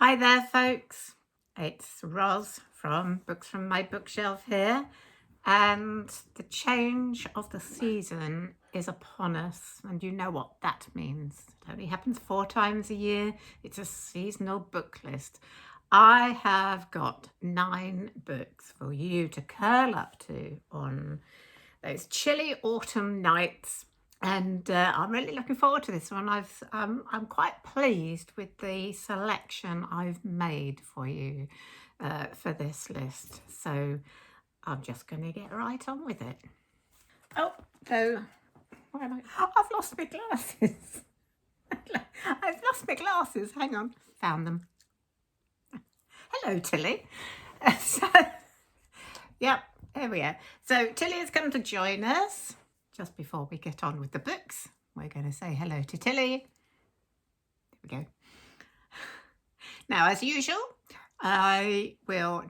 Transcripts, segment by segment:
Hi there, folks. It's Ros from Books from My Bookshelf here, and the change of the season is upon us, and you know what that means. It only happens 4 times a year. It's a seasonal book list. I have got 9 books for you to curl up to on those chilly autumn nights. And I'm really looking forward to this one. I'm quite pleased with the selection I've made for you for this list. So I'm just going to get right on with it. Oh, so where am I? Oh, I've lost my glasses. I've lost my glasses. Hang on. Found them. Hello, Tilly. So, yep, here we are. So Tilly has come to join us. Just before we get on with the books, we're going to say hello to Tilly. There we go. Now, as usual, I will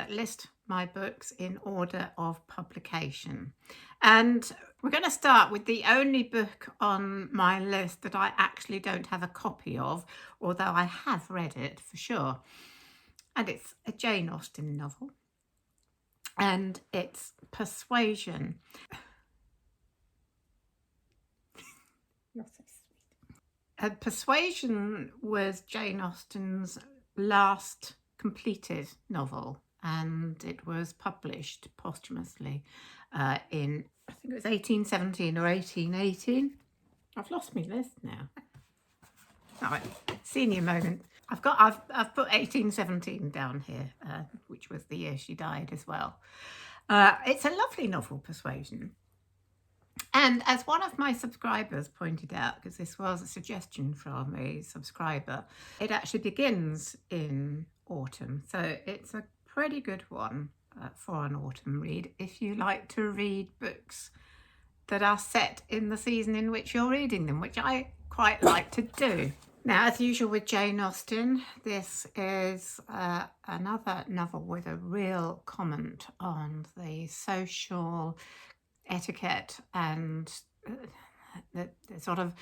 list my books in order of publication. And we're going to start with the only book on my list that I actually don't have a copy of, although I have read it for sure. And it's a Jane Austen novel. And it's Persuasion. You're so sweet. Persuasion was Jane Austen's last completed novel, and it was published posthumously in, I think it was 1817 or 1818. I've lost my list now. All right, senior moment. I've put 1817 down here, which was the year she died as well. It's a lovely novel, Persuasion. And as one of my subscribers pointed out, because this was a suggestion from a subscriber, it actually begins in autumn. So it's a pretty good one for an autumn read if you like to read books that are set in the season in which you're reading them, which I quite like to do. Now, as usual with Jane Austen, this is another novel with a real comment on the social etiquette and the sort of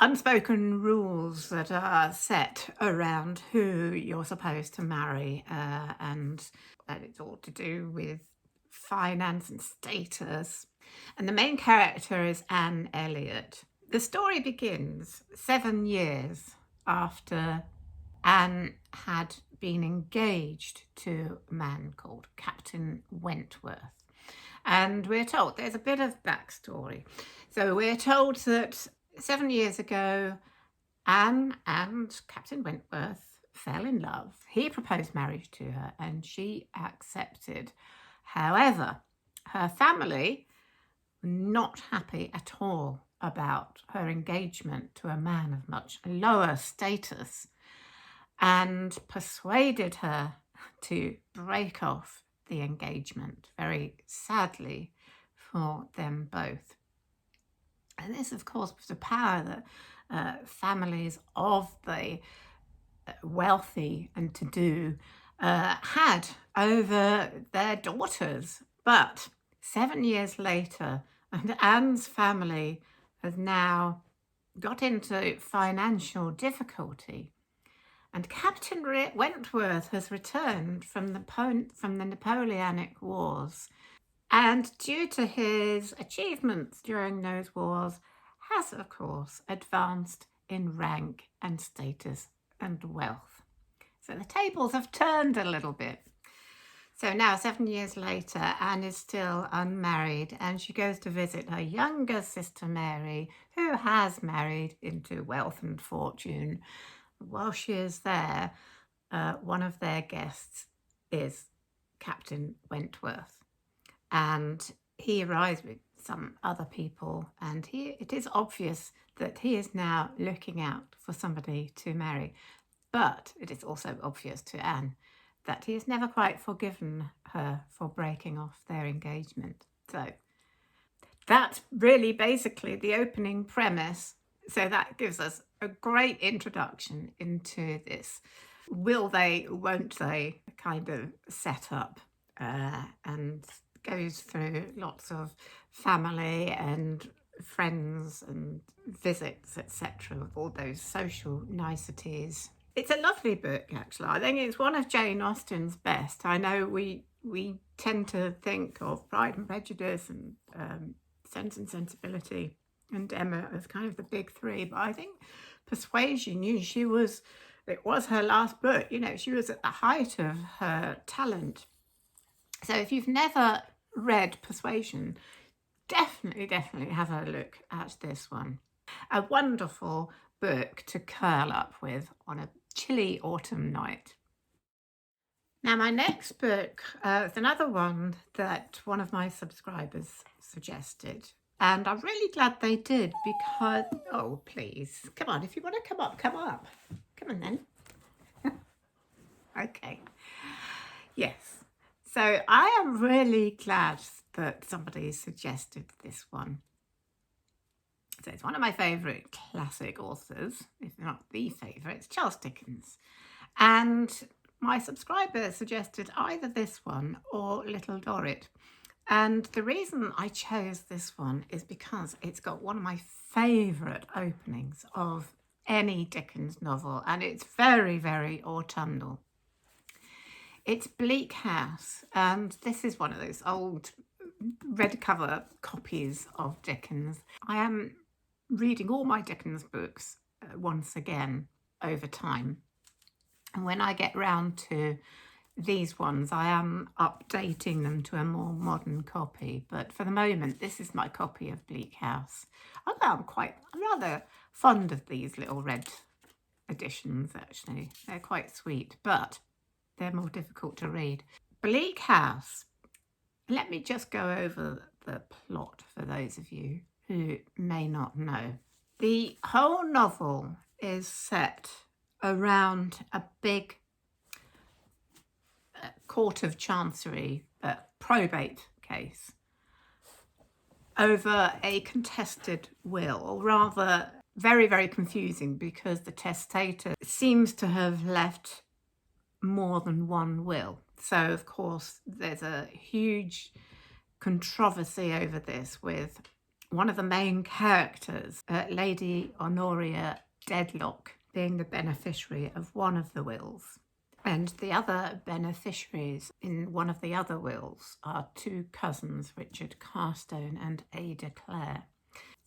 unspoken rules that are set around who you're supposed to marry, and it's all to do with finance and status. And the main character is Anne Elliot. The story begins 7 years after Anne had been engaged to a man called Captain Wentworth. And we're told, there's a bit of backstory. So we're told that 7 years ago, Anne and Captain Wentworth fell in love. He proposed marriage to her and she accepted. However, her family were not happy at all about her engagement to a man of much lower status and persuaded her to break off the engagement, very sadly for them both. And this, of course, was the power that families of the wealthy and to-do had over their daughters. But 7 years later, and Anne's family has now got into financial difficulty. And Captain Wentworth has returned from the Napoleonic Wars, and due to his achievements during those wars, has, of course, advanced in rank and status and wealth. So the tables have turned a little bit. So now, 7 years later, Anne is still unmarried, and she goes to visit her younger sister Mary, who has married into wealth and fortune. While she is there, one of their guests is Captain Wentworth, and he arrives with some other people, and it is obvious that he is now looking out for somebody to marry. But it is also obvious to Anne that he has never quite forgiven her for breaking off their engagement. So that's really basically the opening premise. So that gives us a great introduction into this will they, won't they kind of setup, and goes through lots of family and friends and visits, etc., all those social niceties. It's a lovely book, actually. I think it's one of Jane Austen's best. I know we tend to think of Pride and Prejudice and Sense and Sensibility and Emma as kind of the big three, but I think Persuasion, it was her last book. She was at the height of her talent. So if you've never read Persuasion, definitely have a look at this one. A wonderful book to curl up with on a chilly autumn night. Now, my next book is another one that one of my subscribers suggested. And I'm really glad they did because, oh, please, come on, if you want to come up, come up. Come on then. Okay. Yes. So I am really glad that somebody suggested this one. So it's one of my favourite classic authors, if not the favourite. It's Charles Dickens. And my subscriber suggested either this one or Little Dorrit. And the reason I chose this one is because it's got one of my favourite openings of any Dickens novel, and it's very, very autumnal. It's Bleak House, and this is one of those old red cover copies of Dickens. I am reading all my Dickens books once again over time. And when I get round to these ones, I am updating them to a more modern copy. But for the moment, this is my copy of Bleak House. I'm rather fond of these little red editions, actually. They're quite sweet, but they're more difficult to read. Bleak House. Let me just go over the plot for those of you who may not know. The whole novel is set around a big Court of Chancery probate case over a contested will, or rather very, very confusing because the testator seems to have left more than one will. So, of course, there's a huge controversy over this with one of the main characters, Lady Honoria Dedlock, being the beneficiary of one of the wills. And the other beneficiaries in one of the other wills are two cousins, Richard Carstone and Ada Clare.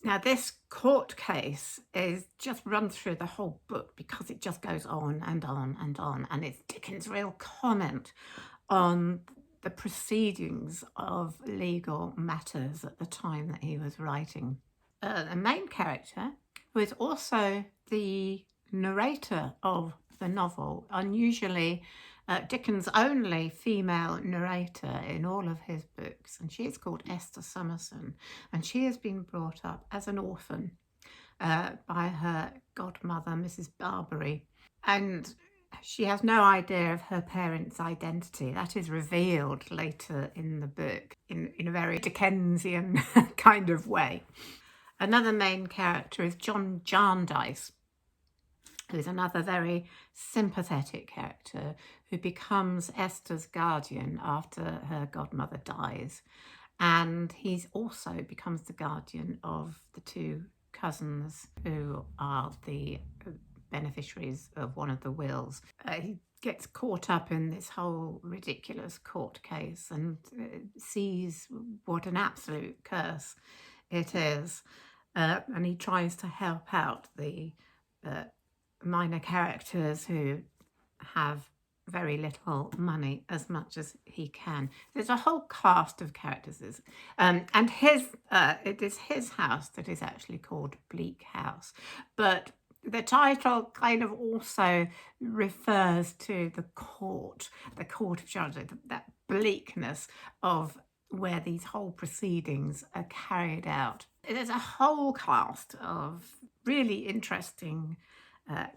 Now, this court case is just run through the whole book because it just goes on and on and on. And it's Dickens' real comment on the proceedings of legal matters at the time that he was writing. The main character, who is also the narrator of the novel, unusually Dickens' only female narrator in all of his books, and she is called Esther Summerson, and she has been brought up as an orphan by her godmother, Mrs. Barberry, and she has no idea of her parents' identity. That is revealed later in the book in a very Dickensian kind of way. Another main character is John Jarndyce, who's another very sympathetic character who becomes Esther's guardian after her godmother dies. And he also becomes the guardian of the two cousins who are the beneficiaries of one of the wills. He gets caught up in this whole ridiculous court case and sees what an absolute curse it is. And he tries to help out the minor characters who have very little money as much as he can. There's a whole cast of characters, and it is his house that is actually called Bleak House, but the title kind of also refers to the court of Chancery, that bleakness of where these whole proceedings are carried out. There's a whole cast of really interesting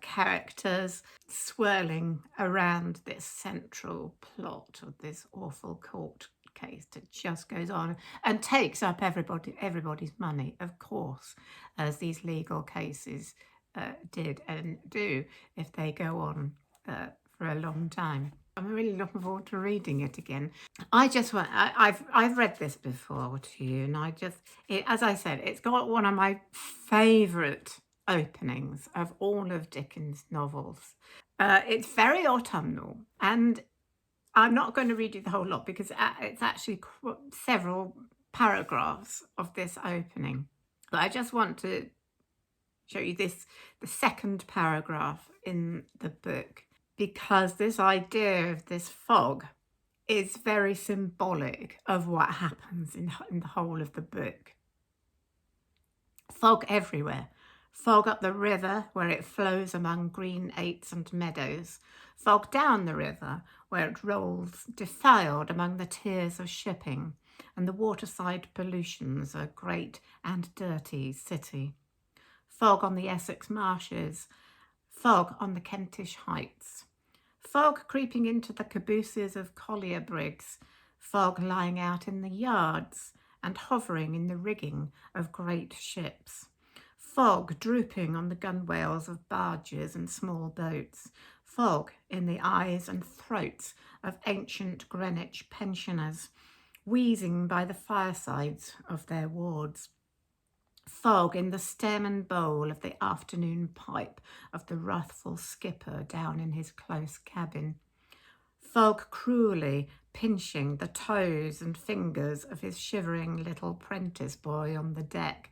characters swirling around this central plot of this awful court case that just goes on and takes up everybody's money, of course, as these legal cases did and do if they go on for a long time. I'm really looking forward to reading it again. I've read this before to you, and as I said, it's got one of my favourite openings of all of Dickens' novels. It's very autumnal, and I'm not going to read you the whole lot because it's actually several paragraphs of this opening. But I just want to show you the second paragraph in the book, because this idea of this fog is very symbolic of what happens in the whole of the book. Fog everywhere. Fog up the river where it flows among green aits and meadows. Fog down the river where it rolls defiled among the tiers of shipping and the waterside pollutions of a great and dirty city. Fog on the Essex marshes. Fog on the Kentish heights. Fog creeping into the cabooses of collier brigs. Fog lying out in the yards and hovering in the rigging of great ships. Fog drooping on the gunwales of barges and small boats. Fog in the eyes and throats of ancient Greenwich pensioners, wheezing by the firesides of their wards. Fog in the stem and bowl of the afternoon pipe of the wrathful skipper down in his close cabin. Fog cruelly pinching the toes and fingers of his shivering little prentice boy on the deck.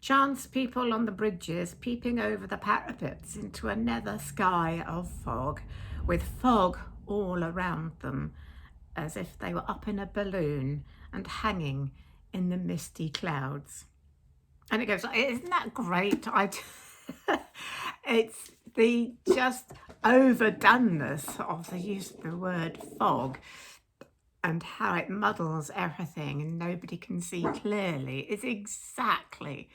Chance people on the bridges peeping over the parapets into a nether sky of fog, with fog all around them, as if they were up in a balloon and hanging in the misty clouds. And it goes, isn't that great? It's the just overdoneness of the use of the word fog and how it muddles everything and nobody can see clearly is exactly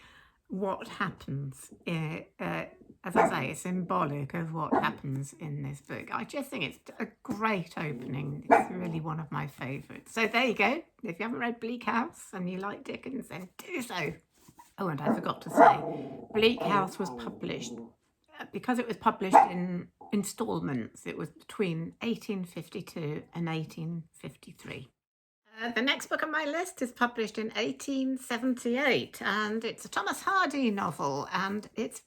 what happens. As I say, it's symbolic of what happens in this book. I just think it's a great opening. It's really one of my favourites. So there you go. If you haven't read Bleak House and you like Dickens, then do so. Oh, and I forgot to say, Bleak House was published, because it was published in instalments, it was between 1852 and 1853. The next book on my list is published in 1878, and it's a Thomas Hardy novel, and it's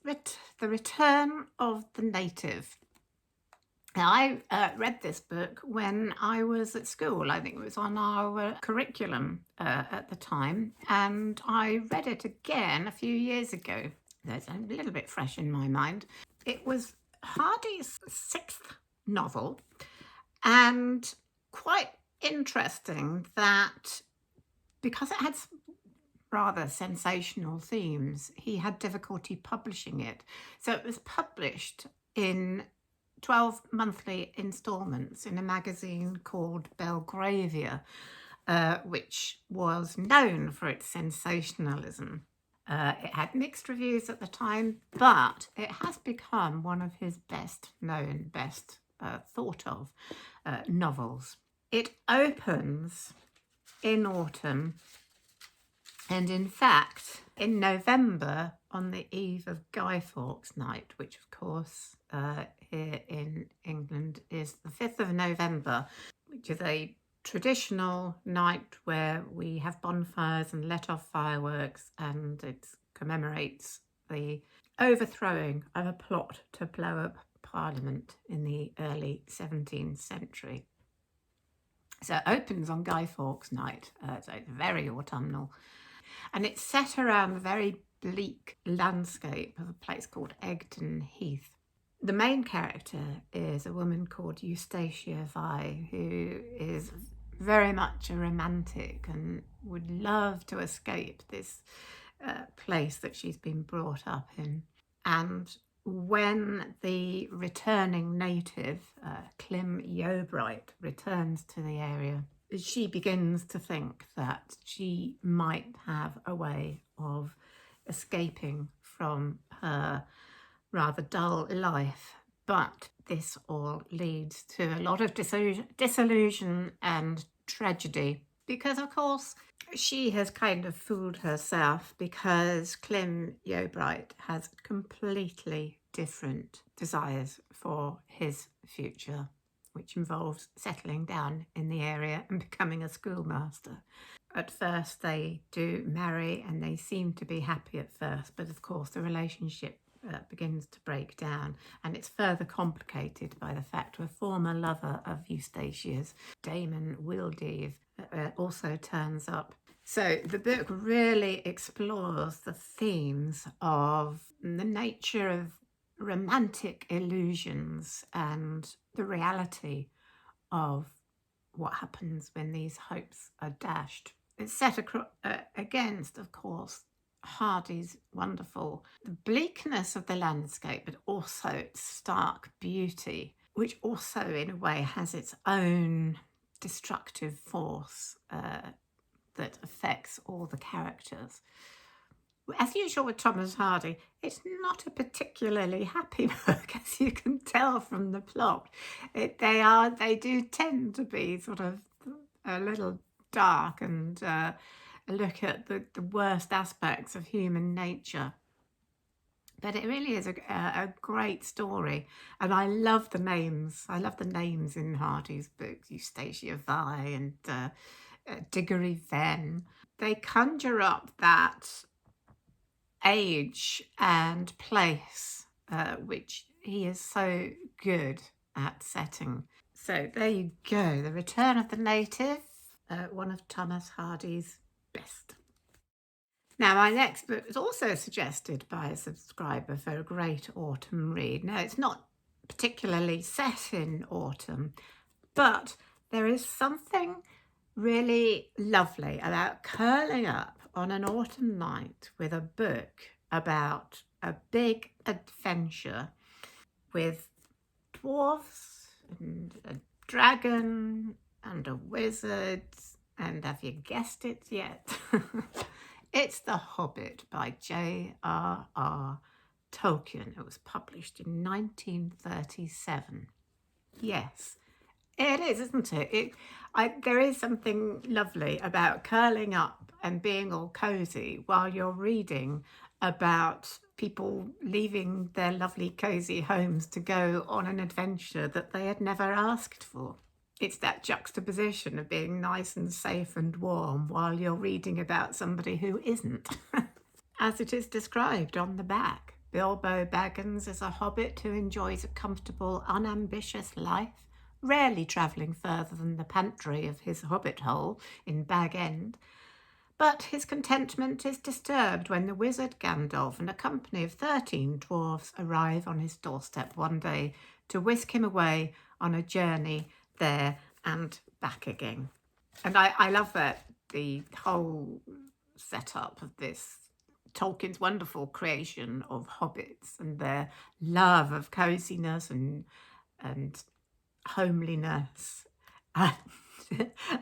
The Return of the Native. Now, I read this book when I was at school. I think it was on our curriculum at the time, and I read it again a few years ago. That's a little bit fresh in my mind. It was Hardy's sixth novel, and quite interesting that because it had rather sensational themes, he had difficulty publishing it. So it was published in 12 monthly instalments in a magazine called Belgravia, which was known for its sensationalism. It had mixed reviews at the time, but it has become one of his best known, best thought of novels. It opens in autumn, and in fact, in November, on the eve of Guy Fawkes Night, which of course here in England is the 5th of November, which is a traditional night where we have bonfires and let off fireworks, and it commemorates the overthrowing of a plot to blow up Parliament in the early 17th century. So it opens on Guy Fawkes Night, so it's very autumnal, and it's set around the very bleak landscape of a place called Egdon Heath. The main character is a woman called Eustacia Vi, who is very much a romantic and would love to escape this place that she's been brought up in. And when the returning native, Clym Yeobright, returns to the area, she begins to think that she might have a way of escaping from her rather dull life. But this all leads to a lot of disillusion and tragedy, because of course she has kind of fooled herself, because Clym Yeobright has completely different desires for his future, which involves settling down in the area and becoming a schoolmaster. At first they do marry and they seem to be happy at first, but of course the relationship begins to break down, and it's further complicated by the fact a former lover of Eustatia's, Damon Wildeave, also turns up. So the book really explores the themes of the nature of romantic illusions and the reality of what happens when these hopes are dashed. It's set against, of course, Hardy's wonderful the bleakness of the landscape, but also its stark beauty, which also in a way has its own destructive force that affects all the characters. As usual with Thomas Hardy, it's not a particularly happy book, as you can tell from the plot. They do tend to be sort of a little dark and look at the worst aspects of human nature. But it really is a great story, and I love the names. I love the names in Hardy's books, Eustacia Vi and Diggory Venn. They conjure up that age and place, which he is so good at setting. So there you go, The Return of the Native, one of Thomas Hardy's best. Now, my next book was also suggested by a subscriber for a great autumn read. Now, it's not particularly set in autumn, but there is something really lovely about curling up on an autumn night with a book about a big adventure with dwarfs and a dragon and a wizard, and have you guessed it yet? It's The Hobbit by J.R.R. Tolkien. It was published in 1937. Yes, it is, isn't it? There is something lovely about curling up and being all cosy while you're reading about people leaving their lovely cosy homes to go on an adventure that they had never asked for. It's that juxtaposition of being nice and safe and warm while you're reading about somebody who isn't. As it is described on the back, Bilbo Baggins is a hobbit who enjoys a comfortable, unambitious life, rarely travelling further than the pantry of his hobbit hole in Bag End. But his contentment is disturbed when the wizard Gandalf and a company of 13 dwarfs arrive on his doorstep one day to whisk him away on a journey there and back again. And I love that the whole setup of this Tolkien's wonderful creation of hobbits and their love of coziness and homeliness, and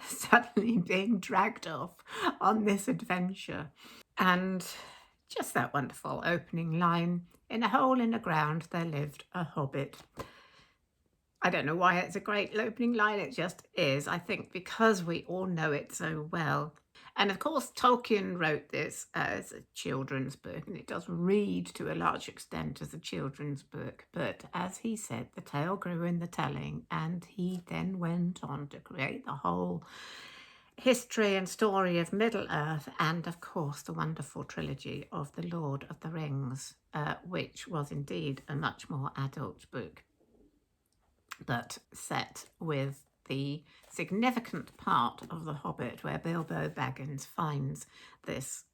suddenly being dragged off on this adventure. And just that wonderful opening line, in a hole in the ground there lived a hobbit. I don't know why it's a great opening line, it just is. I think because we all know it so well. And of course, Tolkien wrote this as a children's book, and it does read to a large extent as a children's book. But as he said, the tale grew in the telling, and he then went on to create the whole history and story of Middle-earth, and of course the wonderful trilogy of The Lord of the Rings, which was indeed a much more adult book, but set with the significant part of The Hobbit where Bilbo Baggins finds this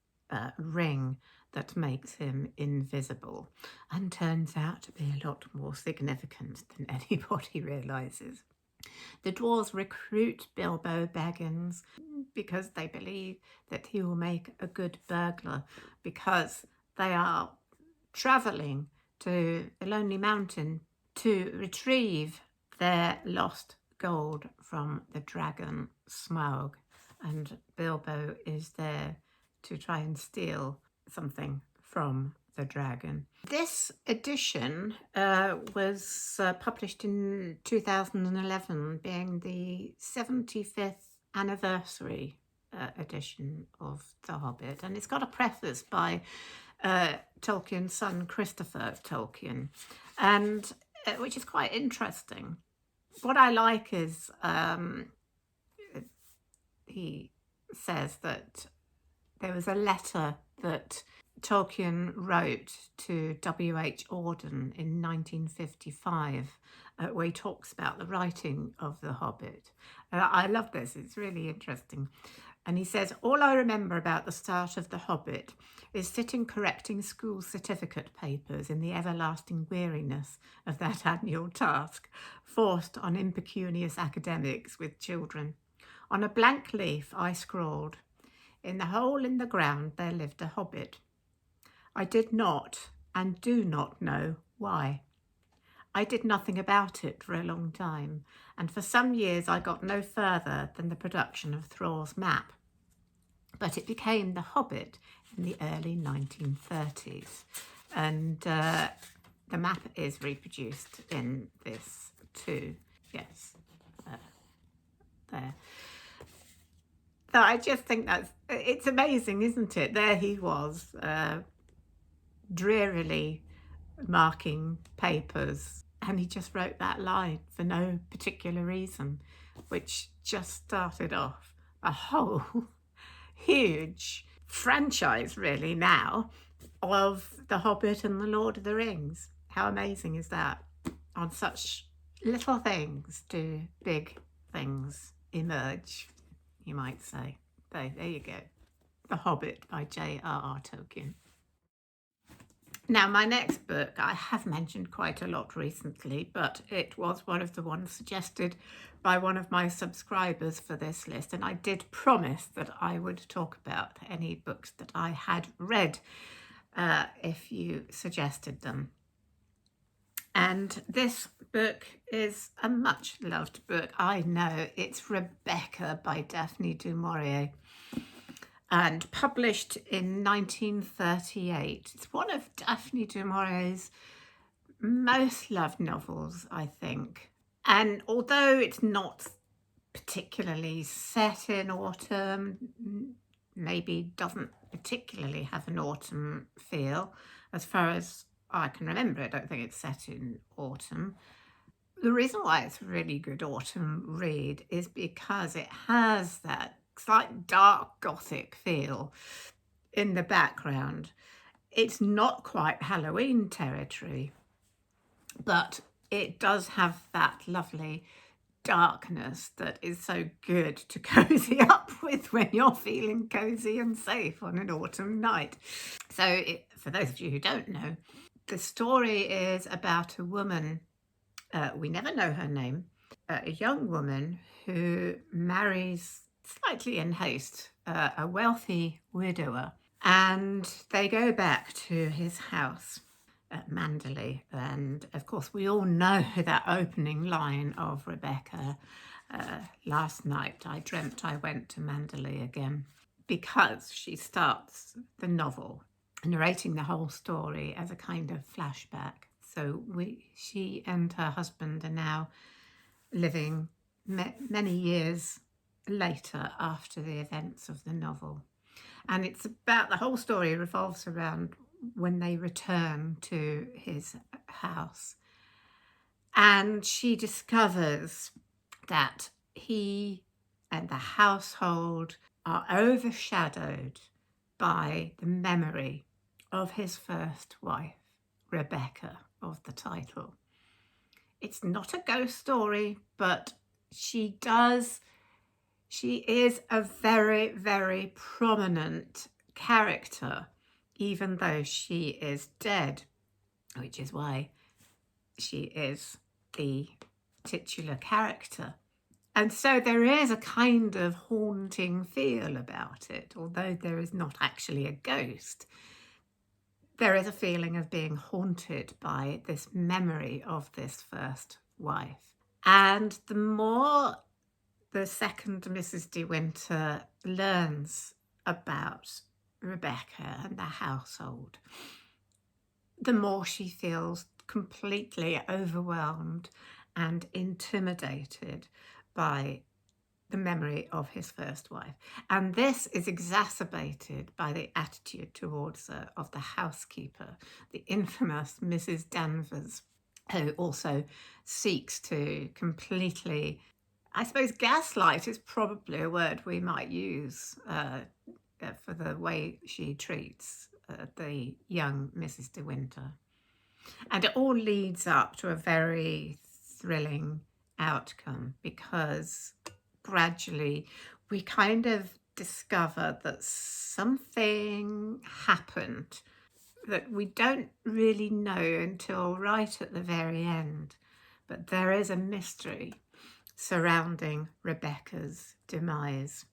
ring that makes him invisible and turns out to be a lot more significant than anybody realises. The dwarves recruit Bilbo Baggins because they believe that he will make a good burglar, because they are travelling to the Lonely Mountain to retrieve their lost gold from the dragon Smaug, and Bilbo is there to try and steal something from the dragon. This edition was published in 2011, being the 75th anniversary edition of The Hobbit, and it's got a preface by Tolkien's son Christopher Tolkien, and which is quite interesting. What I like is he says that there was a letter that Tolkien wrote to W.H. Auden in 1955, where he talks about the writing of The Hobbit. I love this, it's really interesting. And he says, all I remember about the start of The Hobbit is sitting correcting school certificate papers in the everlasting weariness of that annual task, forced on impecunious academics with children. On a blank leaf I scrawled, in the hole in the ground there lived a hobbit. I did not and do not know why. I did nothing about it for a long time, and for some years I got no further than the production of Thrall's map. But it became The Hobbit in the early 1930s, and the map is reproduced in this too. Yes, there. So I just think it's amazing, isn't it? There he was, drearily marking papers, and he just wrote that line for no particular reason, which just started off a whole huge franchise really now of The Hobbit and The Lord of the Rings. How amazing is that? On such little things do big things emerge, you might say. So there you go. The Hobbit by J.R.R. Tolkien. Now, my next book I have mentioned quite a lot recently, but it was one of the ones suggested by one of my subscribers for this list, and I did promise that I would talk about any books that I had read if you suggested them. And this book is a much loved book. I know, it's Rebecca by Daphne du Maurier, and published in 1938. It's one of Daphne du Maurier's most loved novels, I think. And although it's not particularly set in autumn, maybe doesn't particularly have an autumn feel, as far as I can remember, I don't think it's set in autumn. The reason why it's a really good autumn read is because it has that slight dark gothic feel in the background. It's not quite Halloween territory, but it does have that lovely darkness that is so good to cozy up with when you're feeling cozy and safe on an autumn night. So for those of you who don't know, the story is about a woman, we never know her name, a young woman who marries slightly in haste a wealthy widower, and they go back to his house at Manderley. And of course we all know that opening line of Rebecca, last night I dreamt I went to Manderley again, because she starts the novel narrating the whole story as a kind of flashback. So she and her husband are now living many years later after the events of the novel. And it's about, the whole story revolves around when they return to his house. And she discovers that he and the household are overshadowed by the memory of his first wife, Rebecca, of the title. It's not a ghost story, but she is a very, very prominent character, even though she is dead, which is why she is the titular character. And so there is a kind of haunting feel about it, although there is not actually a ghost. There is a feeling of being haunted by this memory of this first wife. And the more the second Mrs. De Winter learns about Rebecca and the household, the more she feels completely overwhelmed and intimidated by the memory of his first wife. And this is exacerbated by the attitude towards her of the housekeeper, the infamous Mrs. Danvers, who also seeks to completely, I suppose gaslight is probably a word we might use for the way she treats the young Mrs. De Winter. And it all leads up to a very thrilling outcome, because gradually we kind of discover that something happened that we don't really know until right at the very end. But there is a mystery surrounding Rebecca's demise.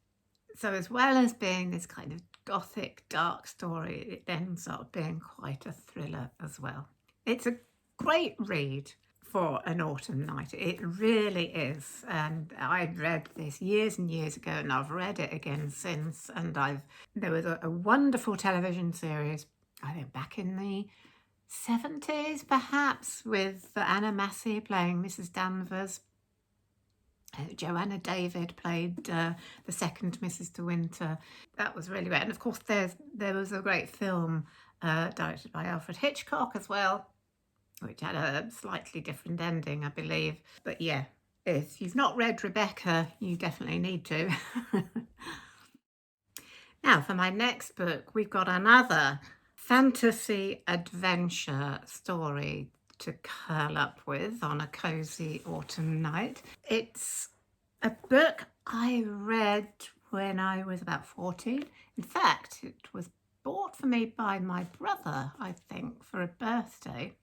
So as well as being this kind of gothic, dark story, it ends up being quite a thriller as well. It's a great read for an autumn night. It really is. And I read this years and years ago, and I've read it again since. And there was a wonderful television series, I think back in the 70s perhaps, with Anna Massey playing Mrs. Danvers. Joanne David played the second Mrs. De Winter. That was really great. And of course there was a great film directed by Alfred Hitchcock as well, which had a slightly different ending, I believe. But yeah, if you've not read Rebecca, you definitely need to. Now, for my next book, we've got another fantasy adventure story to curl up with on a cosy autumn night. It's a book I read when I was about 14. In fact, it was bought for me by my brother, I think, for a birthday.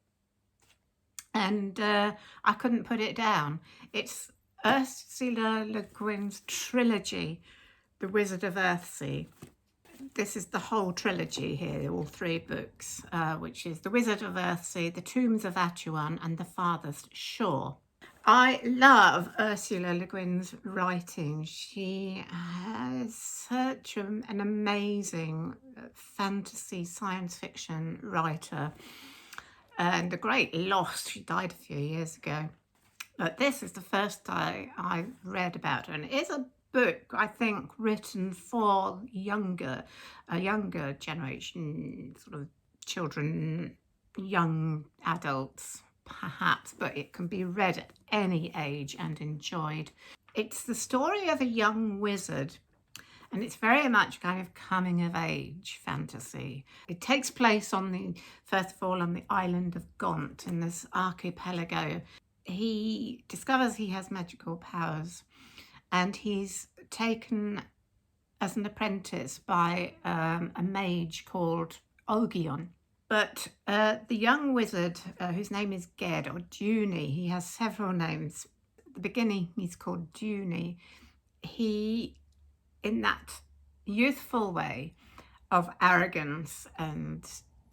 And I couldn't put it down. It's Ursula Le Guin's trilogy, The Wizard of Earthsea. This is the whole trilogy here, all three books, which is The Wizard of Earthsea, The Tombs of Atuan, and The Farthest Shore. I love Ursula Le Guin's writing. She has such an amazing fantasy science fiction writer, and a great loss. She died a few years ago. But this is the first I read about her, and it is a book, I think, written for a younger generation, sort of children, young adults perhaps, but it can be read at any age and enjoyed. It's the story of a young wizard, and it's very much kind of coming of age fantasy. It takes place first of all on the island of Gaunt, in this archipelago. He discovers he has magical powers, and he's taken as an apprentice by a mage called Ogion. But the young wizard, whose name is Ged, or Junie, he has several names. At the beginning, he's called Junie. He, in that youthful way of arrogance and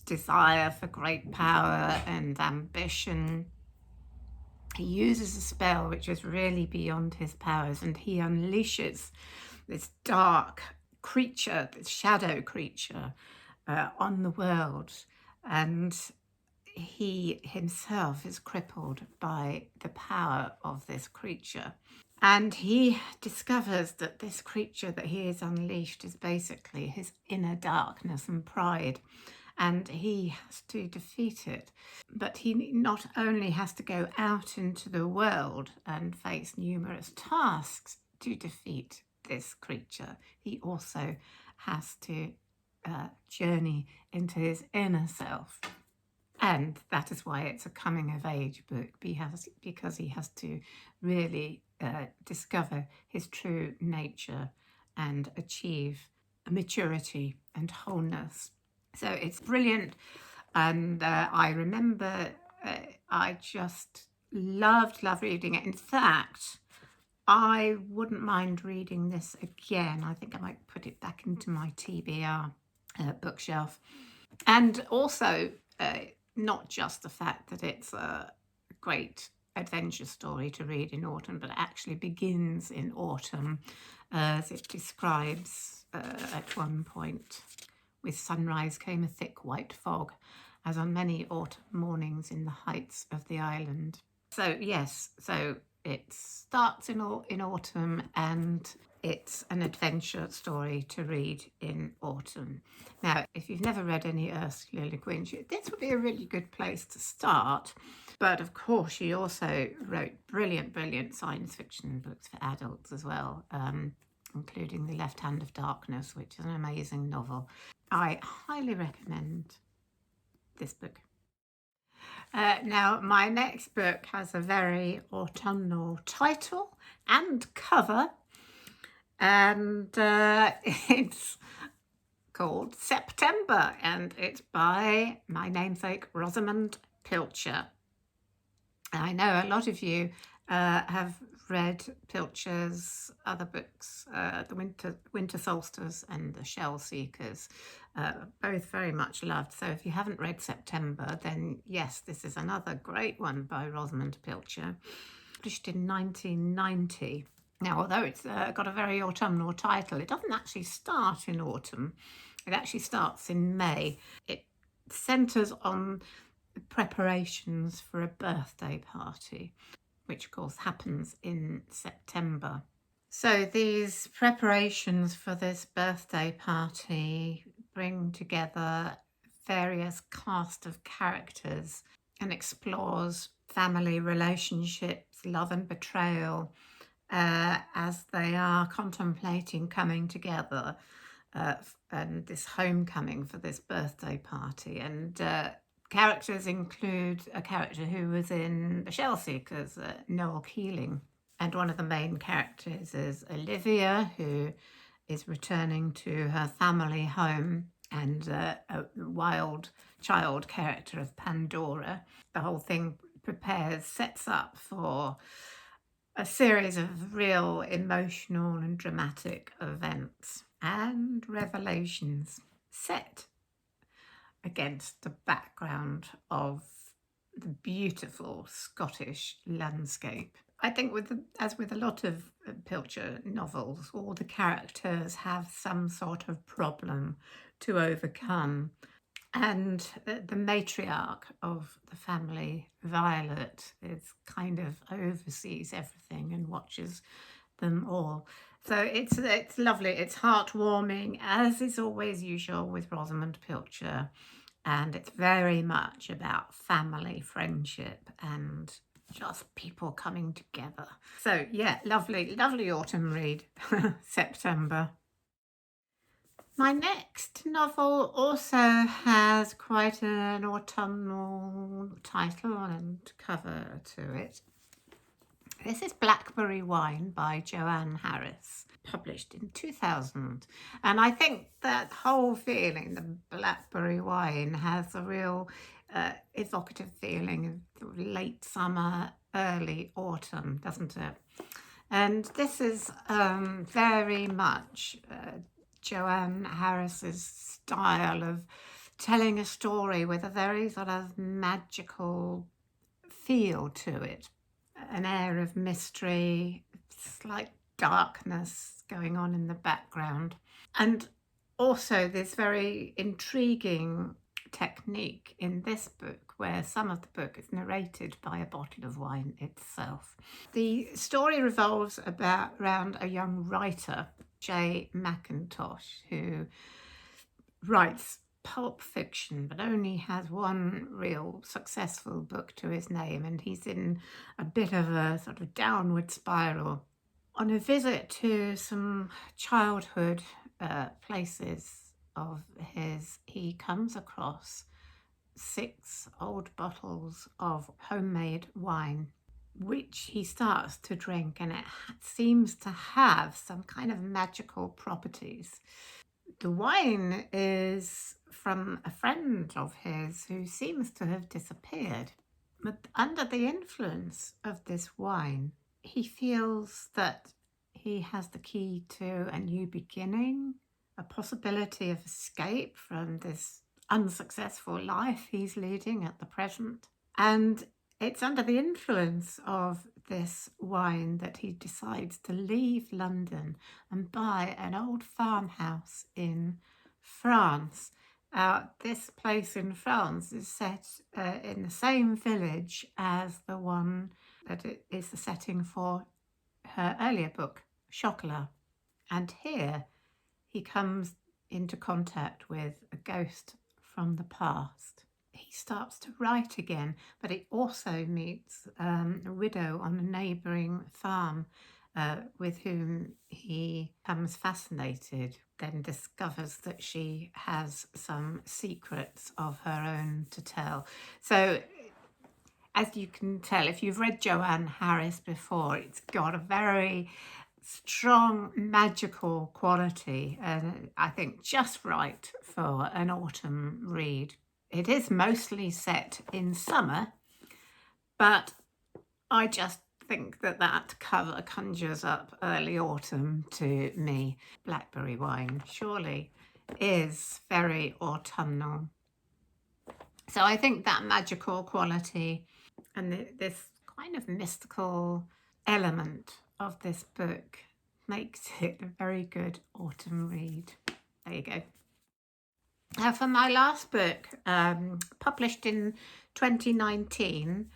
desire for great power and ambition, he uses a spell which is really beyond his powers, and he unleashes this dark creature, this shadow creature, on the world. And he himself is crippled by the power of this creature. And he discovers that this creature that he has unleashed is basically his inner darkness and pride, and he has to defeat it. But he not only has to go out into the world and face numerous tasks to defeat this creature, he also has to journey into his inner self. And that is why it's a coming of age book, because he has to really discover his true nature and achieve maturity and wholeness. So it's brilliant, and I remember I just loved reading it. In fact, I wouldn't mind reading this again. I think I might put it back into my TBR bookshelf. And also, not just the fact that it's a great adventure story to read in autumn, but it actually begins in autumn, as it describes at one point, with sunrise came a thick white fog, as on many autumn mornings in the heights of the island. So yes, so it starts in autumn, and it's an adventure story to read in autumn. Now, if you've never read any Ursula Le Guin, this would be a really good place to start. But of course, she also wrote brilliant science fiction books for adults as well, including The Left Hand of Darkness, which is an amazing novel. I highly recommend this book. Now, my next book has a very autumnal title and cover, and it's called September, and it's by my namesake Rosamunde Pilcher. I know a lot of you have read Pilcher's other books, The Winter Solstice and The Shell Seekers, both very much loved. So if you haven't read September, then yes, this is another great one by Rosamunde Pilcher, published in 1990. Now, although it's got a very autumnal title, it doesn't actually start in autumn. It actually starts in May. It centres on preparations for a birthday party, which of course happens in September. So these preparations for this birthday party bring together various cast of characters and explores family relationships, love and betrayal, as they are contemplating coming together and this homecoming for this birthday party. And characters include a character who was in The Shell Seekers, Noel Keeling. And one of the main characters is Olivia, who is returning to her family home, and a wild child character of Pandora. The whole thing sets up for a series of real emotional and dramatic events and revelations set against the background of the beautiful Scottish landscape. I think as with a lot of Pilcher novels, all the characters have some sort of problem to overcome. And the matriarch of the family, Violet, is kind of oversees everything and watches them all. So it's lovely, it's heartwarming, as is always usual with Rosamunde Pilcher. And it's very much about family, friendship, and just people coming together. So yeah, lovely, lovely autumn read, September. My next novel also has quite an autumnal title and cover to it. This is Blackberry Wine by Joanne Harris, published in 2000. And I think that whole feeling, the blackberry wine, has a real evocative feeling of late summer, early autumn, doesn't it? And this is very much Joanne Harris's style of telling a story with a very sort of magical feel to it, an air of mystery, slight darkness going on in the background, and also this very intriguing technique in this book where some of the book is narrated by a bottle of wine itself. The story revolves around a young writer, J. Mackintosh, who writes pulp fiction but only has one real successful book to his name, and he's in a bit of a sort of downward spiral. On a visit to some childhood places of his, he comes across 6 old bottles of homemade wine, which he starts to drink, and it seems to have some kind of magical properties. The wine is from a friend of his who seems to have disappeared. But under the influence of this wine, he feels that he has the key to a new beginning, a possibility of escape from this unsuccessful life he's leading at the present. And it's under the influence of this wine that he decides to leave London and buy an old farmhouse in France. This place in France is set in the same village as the one that is the setting for her earlier book, Chocolat. And here he comes into contact with a ghost from the past. He starts to write again, but he also meets a widow on a neighbouring farm with whom he becomes fascinated, then discovers that she has some secrets of her own to tell. So, as you can tell, if you've read Joanne Harris before, it's got a very strong magical quality, and I think just right for an autumn read. It is mostly set in summer, but I just think that cover conjures up early autumn to me. Blackberry wine surely is very autumnal. So I think that magical quality and this kind of mystical element of this book makes it a very good autumn read. There you go. Now for my last book, published in 2019,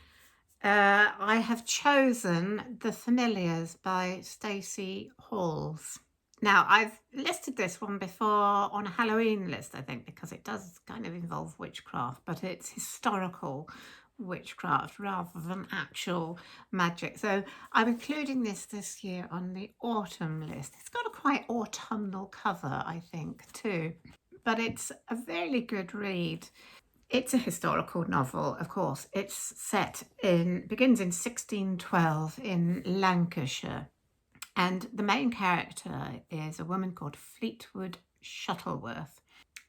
I have chosen The Familiars by Stacey Halls. Now, I've listed this one before on a Halloween list, I think, because it does kind of involve witchcraft, but it's historical witchcraft rather than actual magic. So I'm including this year on the autumn list. It's got a quite autumnal cover, I think, too, but it's a very good read. It's a historical novel, of course. It's begins in 1612 in Lancashire. And the main character is a woman called Fleetwood Shuttleworth,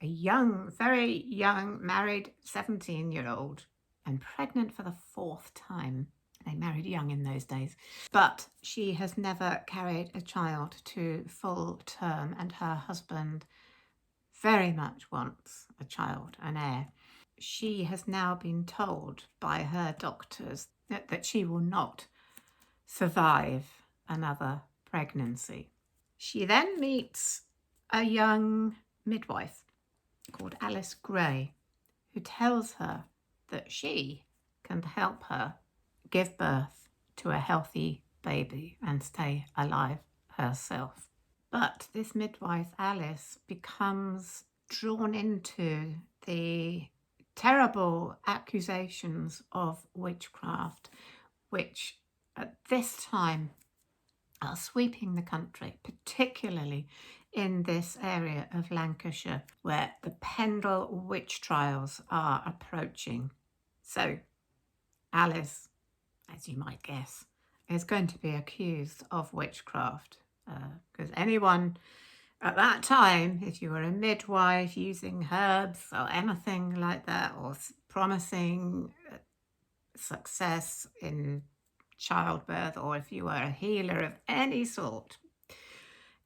a young, very young, married 17-year-old and pregnant for the 4th time. They married young in those days. But she has never carried a child to full term, and her husband very much wants a child, an heir. She has now been told by her doctors that she will not survive another pregnancy. She then meets a young midwife called Alice Gray, who tells her that she can help her give birth to a healthy baby and stay alive herself. But this midwife, Alice, becomes drawn into the terrible accusations of witchcraft, which at this time are sweeping the country, particularly in this area of Lancashire, where the Pendle witch trials are approaching. So Alice, as you might guess, is going to be accused of witchcraft, because anyone at that time, if you were a midwife using herbs or anything like that, or promising success in childbirth, or if you were a healer of any sort,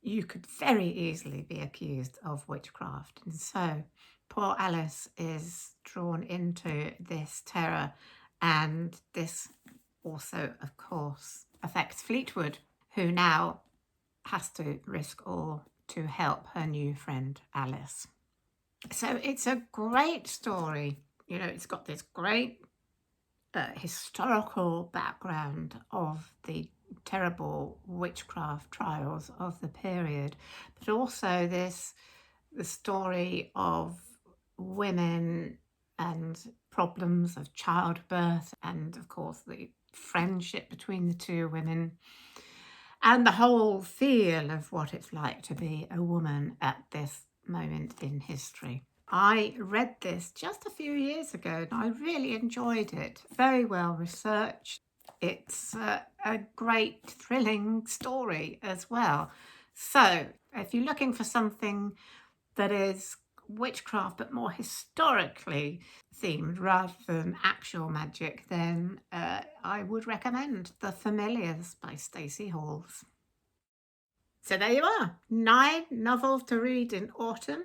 you could very easily be accused of witchcraft. And so poor Alice is drawn into this terror, and this also, of course, affects Fleetwood, who now has to risk all to help her new friend Alice. So it's a great story. You know, it's got this great historical background of the terrible witchcraft trials of the period, but also the story of women and problems of childbirth, and of course the friendship between the two women, and the whole feel of what it's like to be a woman at this moment in history. I read this just a few years ago and I really enjoyed it. Very well researched. It's a great thrilling story as well. So if you're looking for something that is witchcraft but more historically themed rather than actual magic, then I would recommend The Familiars by Stacey Halls. So there you are, 9 novels to read in autumn.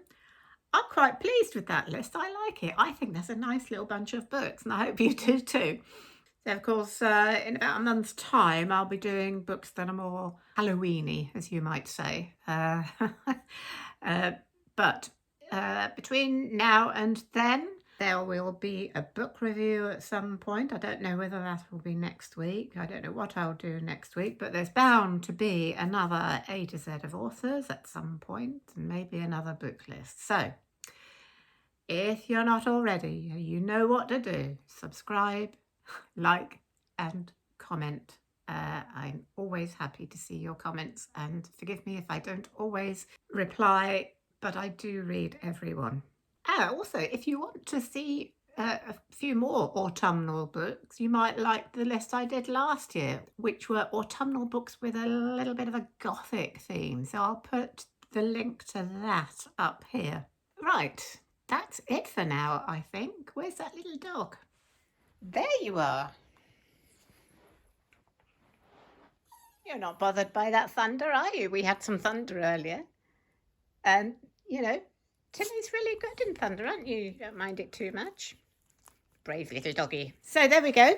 I'm quite pleased with that list. I like it. I think there's a nice little bunch of books, and I hope you do too. So, of course, in about a month's time, I'll be doing books that are more Halloween-y, as you might say. But between now and then, there will be a book review at some point. I don't know whether that will be next week. I don't know what I'll do next week, but there's bound to be another A to Z of authors at some point, and maybe another book list. So if you're not already, you know what to do. Subscribe, like, and comment. I'm always happy to see your comments, and forgive me if I don't always reply, but I do read everyone. Also, if you want to see a few more autumnal books, you might like the list I did last year, which were autumnal books with a little bit of a gothic theme. So I'll put the link to that up here. Right, that's it for now, I think. Where's that little dog? There you are. You're not bothered by that thunder, are you? We had some thunder earlier. And, you know, Tilly's really good in thunder, aren't you? You don't mind it too much. Brave little doggy. So there we go.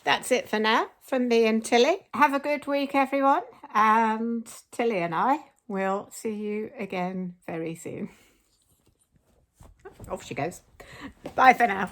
That's it for now from me and Tilly. Have a good week, everyone. And Tilly and I will see you again very soon. Off she goes. Bye for now.